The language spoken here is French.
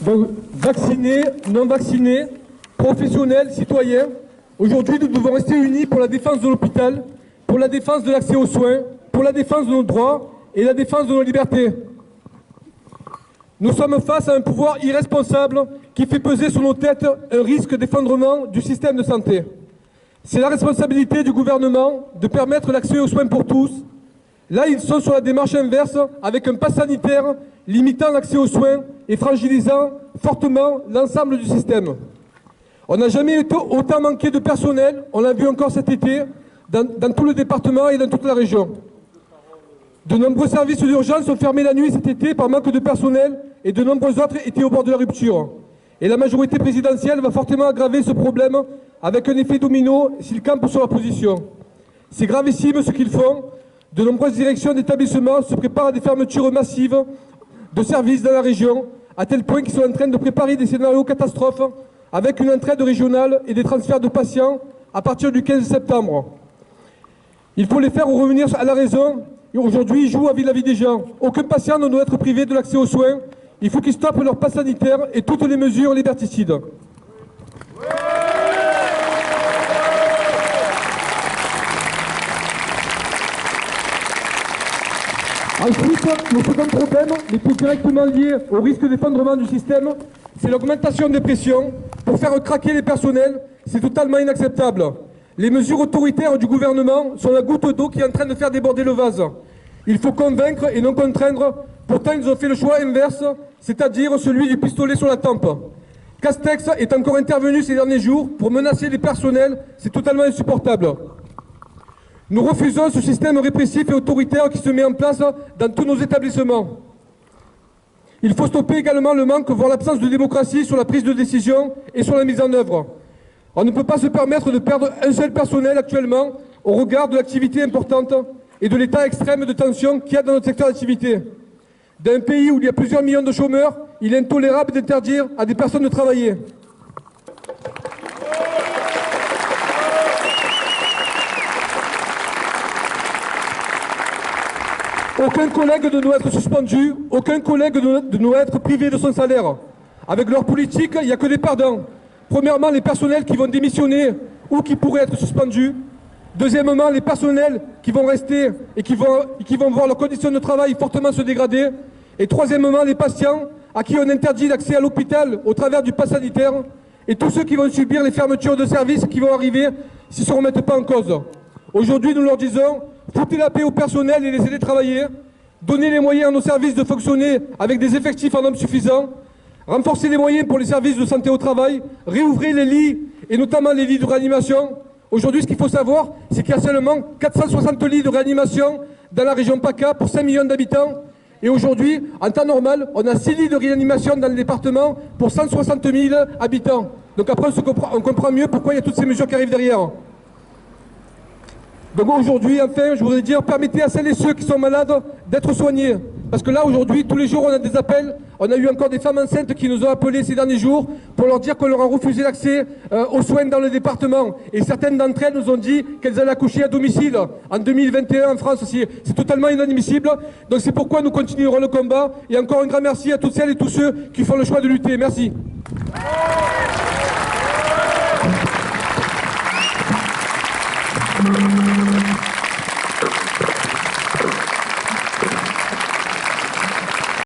Donc, vaccinés, non vaccinés, professionnels, citoyens, aujourd'hui nous devons rester unis pour la défense de l'hôpital, pour la défense de l'accès aux soins, pour la défense de nos droits et la défense de nos libertés. Nous sommes face à un pouvoir irresponsable qui fait peser sur nos têtes un risque d'effondrement du système de santé. C'est la responsabilité du gouvernement de permettre l'accès aux soins pour tous. Là, ils sont sur la démarche inverse avec un pass sanitaire limitant l'accès aux soins et fragilisant fortement l'ensemble du système. On n'a jamais autant manqué de personnel, on l'a vu encore cet été, dans tout le département et dans toute la région. De nombreux services d'urgence sont fermés la nuit cet été par manque de personnel et de nombreux autres étaient au bord de la rupture. Et la majorité présidentielle va fortement aggraver ce problème avec un effet domino s'ils campent sur leur position. C'est gravissime ce qu'ils font. De nombreuses directions d'établissements se préparent à des fermetures massives de services dans la région, à tel point qu'ils sont en train de préparer des scénarios catastrophes avec une entraide régionale et des transferts de patients à partir du 15 septembre. Il faut les faire revenir à la raison. Aujourd'hui, ils jouent avec la vie des gens. Aucun patient ne doit être privé de l'accès aux soins. Il faut qu'ils stoppent leur pass sanitaire et toutes les mesures liberticides. Ensuite, le second problème, mais plus directement lié au risque d'effondrement du système, c'est l'augmentation des pressions pour faire craquer les personnels. C'est totalement inacceptable. Les mesures autoritaires du gouvernement sont la goutte d'eau qui est en train de faire déborder le vase. Il faut convaincre et non contraindre. Pourtant, ils ont fait le choix inverse, c'est-à-dire celui du pistolet sur la tempe. Castex est encore intervenu ces derniers jours pour menacer les personnels. C'est totalement insupportable. Nous refusons ce système répressif et autoritaire qui se met en place dans tous nos établissements. Il faut stopper également le manque, voire l'absence de démocratie sur la prise de décision et sur la mise en œuvre. On ne peut pas se permettre de perdre un seul personnel actuellement au regard de l'activité importante et de l'état extrême de tension qu'il y a dans notre secteur d'activité. Dans un pays où il y a plusieurs millions de chômeurs, il est intolérable d'interdire à des personnes de travailler. Aucun collègue ne doit être suspendu, aucun collègue ne doit être privé de son salaire. Avec leur politique, il n'y a que des perdants. Premièrement, les personnels qui vont démissionner ou qui pourraient être suspendus. Deuxièmement, les personnels qui vont rester et qui vont voir leurs conditions de travail fortement se dégrader. Et troisièmement, les patients à qui on interdit l'accès à l'hôpital au travers du pass sanitaire. Et tous ceux qui vont subir les fermetures de services qui vont arriver s'ils ne se remettent pas en cause. Aujourd'hui, nous leur disons, foutez la paix au personnel et laissez-les travailler. Donnez les moyens à nos services de fonctionner avec des effectifs en nombre suffisant. Renforcez les moyens pour les services de santé au travail. Réouvrez les lits, et notamment les lits de réanimation. Aujourd'hui, ce qu'il faut savoir, c'est qu'il y a seulement 460 lits de réanimation dans la région PACA pour 5 millions d'habitants. Et aujourd'hui, en temps normal, on a 6 lits de réanimation dans le département pour 160 000 habitants. Donc après, on comprend mieux pourquoi il y a toutes ces mesures qui arrivent derrière. Donc aujourd'hui, enfin, je voudrais dire, permettez à celles et ceux qui sont malades d'être soignés. Parce que là, aujourd'hui, tous les jours, on a des appels. On a eu encore des femmes enceintes qui nous ont appelés ces derniers jours pour leur dire qu'on leur a refusé l'accès aux soins dans le département. Et certaines d'entre elles nous ont dit qu'elles allaient accoucher à domicile en 2021 en France aussi. C'est totalement inadmissible. Donc c'est pourquoi nous continuerons le combat. Et encore un grand merci à toutes celles et tous ceux qui font le choix de lutter. Merci.